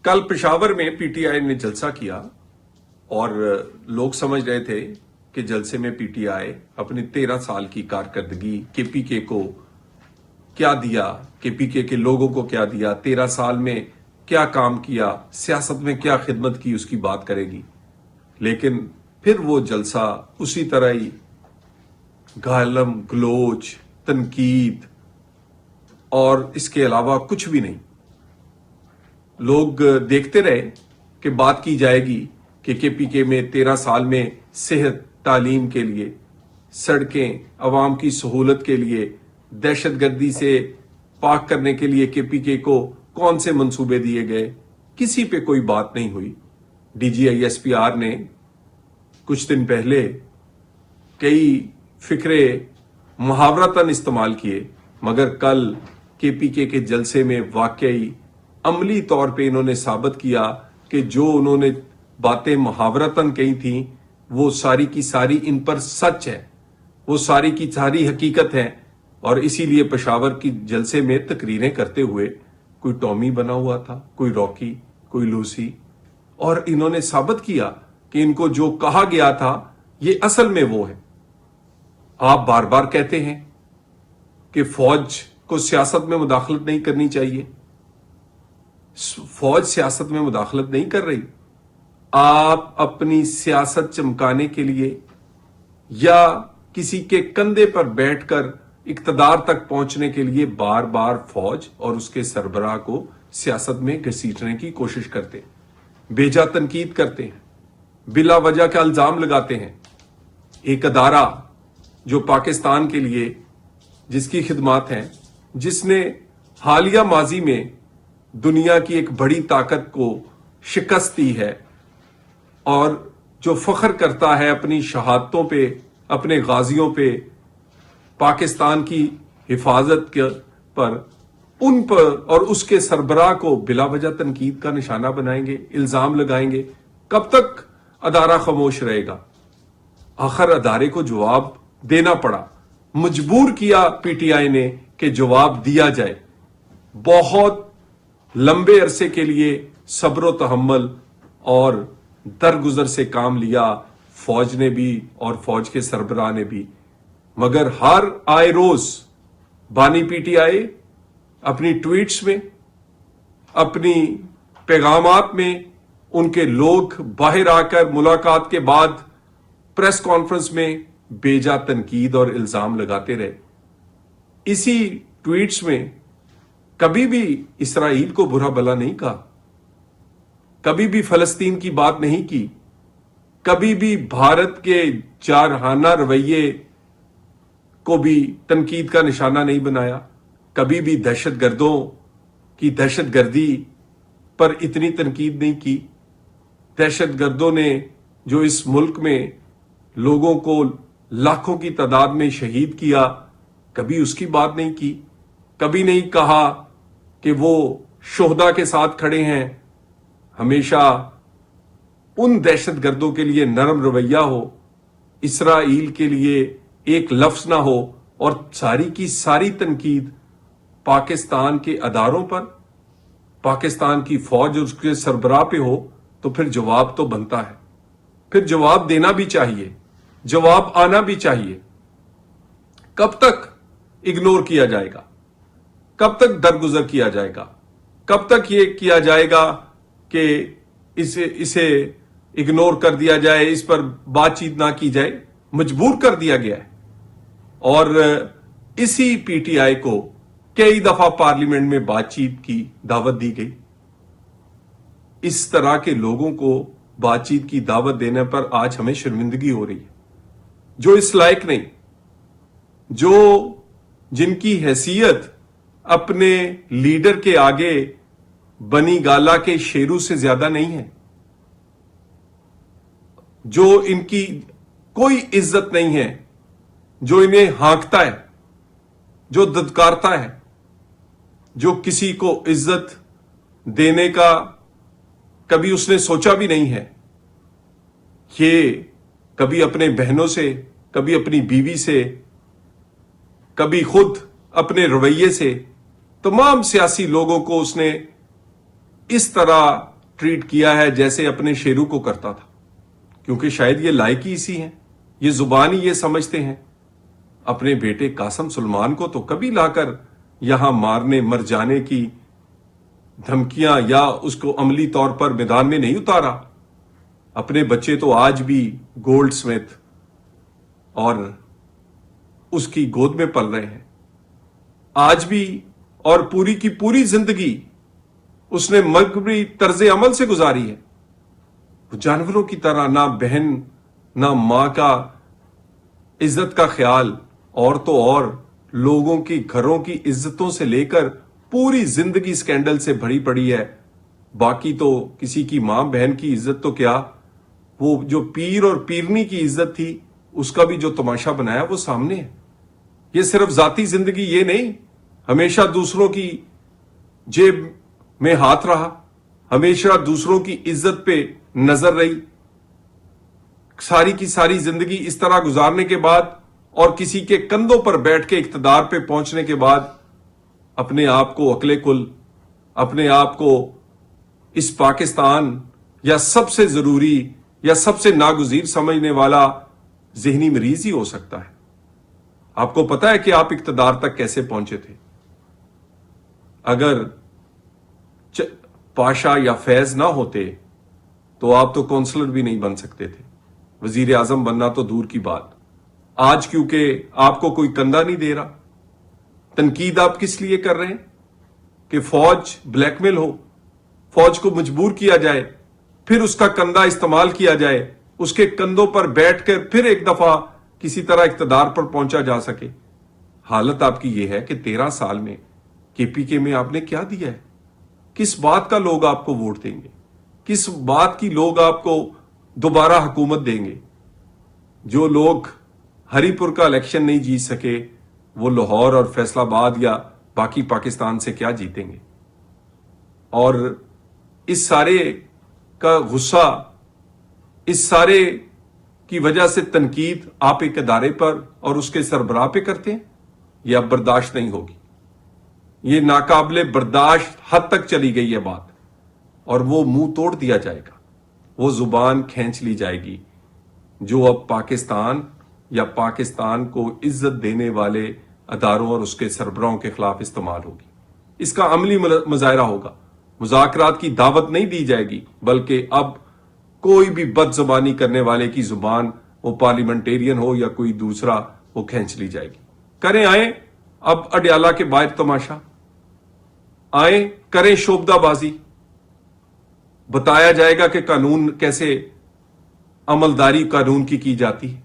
कल पेशावर में पीटीआई ने जलसा किया और लोग समझ रहे थे कि जलसे में पीटीआई अपनी 13 साल की कारकर्दगी केपीके को क्या दिया, केपीके के लोगों को क्या दिया, 13 साल में क्या काम किया, सियासत में क्या खिदमत की, उसकी बात करेगी। लेकिन फिर वो जलसा उसी तरह ही गालम गलोच, तनकीद और इसके अलावा कुछ भी नहीं। लोग देखते रहे कि बात की जाएगी कि केपीके में 13 साल में सेहत, तालीम के लिए, सड़कें, अवाम की सहूलत के लिए, दहशतगर्दी से पाक करने के लिए केपीके को कौन से मंसूबे दिए गए। किसी पे कोई बात नहीं हुई। डीजीआईएसपीआर ने कुछ दिन पहले कई फिक्रे मुहावरतन इस्तेमाल किए, मगर कल केपीके के जलसे में वाकई अमली तौर पे इन्होंने साबित किया कि जो उन्होंने बातें मुहावरतन कही थी वो सारी की सारी इन पर सच है, वो सारी की सारी हकीकत है। और इसीलिए पेशावर की जलसे में तकरीरें करते हुए कोई टॉमी बना हुआ था, कोई रॉकी, कोई लूसी, और इन्होंने साबित किया कि इनको जो कहा गया था ये असल में वो है। आप बार बार कहते हैं कि फौज को सियासत में मुदाखलत नहीं करनी चाहिए। फौज सियासत में मुदाखलत नहीं कर रही। आप अपनी सियासत चमकाने के लिए या किसी के कंधे पर बैठकर इक्तदार तक पहुंचने के लिए बार बार फौज और उसके सरबराह को सियासत में घसीटने की कोशिश करते हैं, बेजा तनकीद करते हैं, बिला वजह का इल्जाम लगाते हैं। एक अदारा जो पाकिस्तान के लिए जिसकी खिदमत है, जिसने हालिया माजी में दुनिया की एक बड़ी ताकत को शिकस्त दी है और जो फख्र करता है अपनी शहादतों पे, अपने गाजियों पे, पाकिस्तान की हिफाजत पर, उन पर और उसके सरबराह को बिला वजह तनकीद का निशाना बनाएंगे, इल्जाम लगाएंगे। कब तक अदारा खामोश रहेगा? आखिर अदारे को जवाब देना पड़ा, मजबूर किया पीटीआई ने कि जवाब दिया जाए। बहुत लंबे अरसे के लिए सब्र तहम्मुल और दरगुजर से काम लिया फौज ने भी और फौज के सरबराह ने भी, मगर हर आए रोज बानी पीटीआई अपनी ट्वीट्स में, अपनी पैगामात में, उनके लोग बाहर आकर मुलाकात के बाद प्रेस कॉन्फ्रेंस में बेजा तनकीद और इल्जाम लगाते रहे। इसी ट्वीट्स में कभी भी इसराइल को बुरा भला नहीं कहा, कभी भी फलस्तीन की बात नहीं की, कभी भी भारत के जारहाना रवैये को भी तनकीद का निशाना नहीं बनाया, कभी भी दहशतगर्दों की दहशतगर्दी पर इतनी तनकीद नहीं की। दहशतगर्दों ने जो इस मुल्क में लोगों को लाखों की तादाद में शहीद किया, कभी उसकी बात नहीं की। कभी नहीं कहा कि वो शोहदा के साथ खड़े हैं। हमेशा उन दहशतगर्दों के लिए नरम रवैया हो, इसराइल के लिए एक लफ्ज ना हो, और सारी की सारी तनकीद पाकिस्तान के अदारों पर, पाकिस्तान की फौज और उसके सरबराह पे हो, तो फिर जवाब तो बनता है। फिर जवाब देना भी चाहिए, जवाब आना भी चाहिए। कब तक इग्नोर किया जाएगा? कब तक दरगुजर किया जाएगा? कब तक ये किया जाएगा कि इसे इग्नोर कर दिया जाए, इस पर बातचीत ना की जाए? मजबूर कर दिया गया है। और इसी पीटीआई को कई दफा पार्लियामेंट में बातचीत की दावत दी गई। इस तरह के लोगों को बातचीत की दावत देने पर आज हमें शर्मिंदगी हो रही है, जो इस लायक नहीं, जो जिनकी हैसियत अपने लीडर के आगे बनी गाला के शेरू से ज्यादा नहीं है, जो इनकी कोई इज्जत नहीं है, जो इन्हें हाँकता है, जो धुतकारता है, जो किसी को इज्जत देने का कभी उसने सोचा भी नहीं है। ये कभी अपने बहनों से, कभी अपनी बीवी से, कभी खुद अपने रवैये से तमाम सियासी लोगों को उसने इस तरह ٹریٹ کیا ہے جیسے اپنے شیرو کو کرتا تھا، کیونکہ شاید یہ لائق ہی اسی ہیں، یہ زبان ہی یہ سمجھتے ہیں۔ اپنے بیٹے قاسم سلیمان کو تو کبھی لا کر یہاں مارنے مر جانے کی دھمکیاں یا اس کو عملی طور پر میدان میں نہیں اتارا۔ اپنے بچے تو آج بھی گولڈ سمتھ اور اس کی گود میں پل رہے ہیں، آج بھی، اور پوری کی پوری زندگی اس نے مغربی طرز عمل سے گزاری ہے۔ وہ جانوروں کی طرح نہ بہن نہ ماں کا عزت کا خیال، اور تو اور لوگوں کی گھروں کی عزتوں سے لے کر پوری زندگی سکینڈل سے بھری پڑی ہے۔ باقی تو کسی کی ماں بہن کی عزت تو کیا، وہ جو پیر اور پیرنی کی عزت تھی اس کا بھی جو تماشا بنایا وہ سامنے ہے۔ یہ صرف ذاتی زندگی یہ نہیں، ہمیشہ دوسروں کی جیب میں ہاتھ رہا، ہمیشہ دوسروں کی عزت پہ نظر رہی۔ ساری کی ساری زندگی اس طرح گزارنے کے بعد اور کسی کے کندھوں پر بیٹھ کے اقتدار پہ پہنچنے کے بعد اپنے آپ کو عقل کل، اپنے آپ کو اس پاکستان یا سب سے ضروری یا سب سے ناگزیر سمجھنے والا ذہنی مریض ہی ہو سکتا ہے۔ آپ کو پتا ہے کہ آپ اقتدار تک کیسے پہنچے تھے؟ اگر پاشا یا فیض نہ ہوتے تو آپ تو کونسلر بھی نہیں بن سکتے تھے، وزیر اعظم بننا تو دور کی بات۔ آج کیونکہ آپ کو کوئی کندھا نہیں دے رہا، تنقید آپ کس لیے کر رہے ہیں؟ کہ فوج بلیک میل ہو، فوج کو مجبور کیا جائے، پھر اس کا کندھا استعمال کیا جائے، اس کے کندھوں پر بیٹھ کر پھر ایک دفعہ کسی طرح اقتدار پر پہنچا جا سکے۔ حالت آپ کی یہ ہے کہ 13 سال میں کے پی کے میں آپ نے کیا دیا ہے؟ کس بات کا لوگ آپ کو ووٹ دیں گے؟ کس بات کی لوگ آپ کو دوبارہ حکومت دیں گے؟ جو لوگ ہری پور کا الیکشن نہیں جیت سکے وہ لاہور اور فیصل آباد یا باقی پاکستان سے کیا جیتیں گے؟ اور اس سارے کا غصہ، اس سارے کی وجہ سے تنقید آپ ایک ادارے پر اور اس کے سربراہ پہ کرتے ہیں، یہ اب برداشت نہیں ہوگی۔ یہ ناقابل برداشت حد تک چلی گئی ہے بات، اور وہ منہ توڑ دیا جائے گا، وہ زبان کھینچ لی جائے گی جو اب پاکستان یا پاکستان کو عزت دینے والے اداروں اور اس کے سربراہوں کے خلاف استعمال ہوگی۔ اس کا عملی مظاہرہ ہوگا، مذاکرات کی دعوت نہیں دی جائے گی، بلکہ اب کوئی بھی بد زبانی کرنے والے کی زبان، وہ پارلیمنٹیرین ہو یا کوئی دوسرا، وہ کھینچ لی جائے گی۔ کریں آئیں اب اڈیالہ کے باہر تماشا، آئیں کریں شوبدہ بازی، بتایا جائے گا کہ قانون کیسے عملداری قانون کی جاتی ہے۔